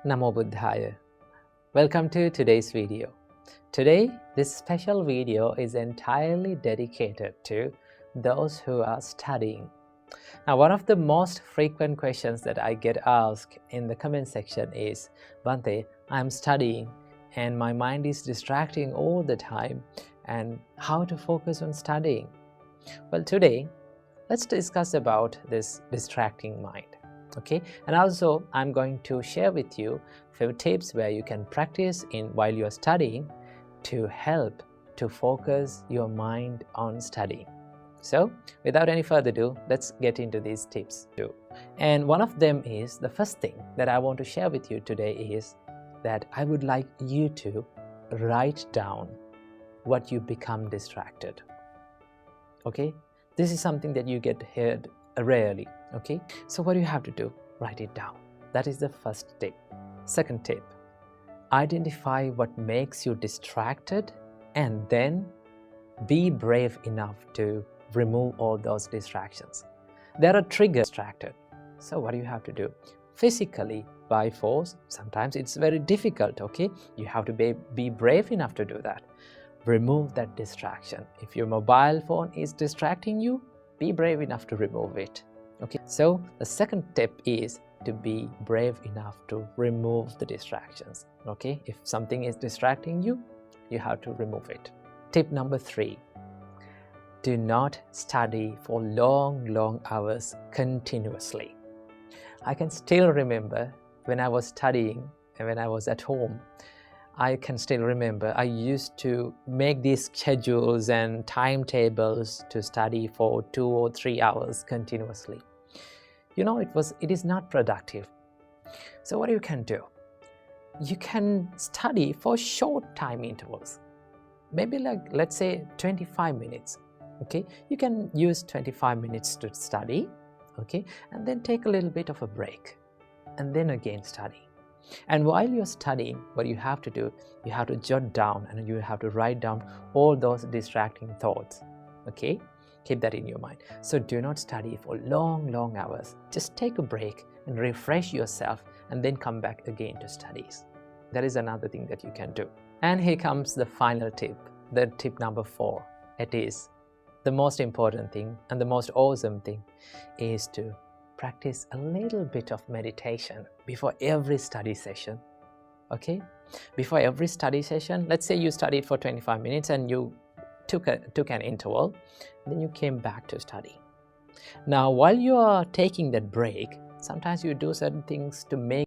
Namo Buddhaya. Welcome to today's video. Today, this special video is entirely dedicated to those who are studying. Now, one of the most frequent questions that I get asked in the comment section is, Bhante, I'm studying and my mind is distracting all the time, and how to focus on studying? Well, today, let's discuss about this distracting mind. Okay, and also I'm going to share with you a few tips where you can practice while you're studying to help to focus your mind on studying. So without any further ado, let's get into these tips too. And one of them is, the first thing that I want to share with you today is that I would like you to write down what you become distracted. Okay, this is something that you get heard rarely. Okay, so what do you have to do? Write it down. That is the first tip. Second tip, identify what makes you distracted and then be brave enough to remove all those distractions. There are triggers distracted. So what do you have to do? Physically, by force, sometimes it's very difficult, okay? You have to be brave enough to do that. Remove that distraction. If your mobile phone is distracting you, be brave enough to remove it. Okay, so the second tip is to be brave enough to remove the distractions. Okay, if something is distracting you, you have to remove it. Tip number 3, do not study for long hours continuously. I can still remember when I was studying and when I was at home, I can still remember I used to make these schedules and timetables to study for 2 or 3 hours continuously. You know, it is not productive. So what you can do? You can study for short time intervals. Maybe like, let's say 25 minutes. Okay, you can use 25 minutes to study, okay, and then take a little bit of a break and then again study. And while you're studying, what you have to do, you have to jot down and you have to write down all those distracting thoughts. Okay, keep that in your mind. So do not study for long hours. Just take a break and refresh yourself and then come back again to studies. That is another thing that you can do. And here comes the final tip, the tip number 4. It is the most important thing and the most awesome thing is to practice a little bit of meditation before every study session. Okay, before every study session, let's say you studied for 25 minutes and you took an interval, then you came back to study. Now while you are taking that break, sometimes you do certain things to make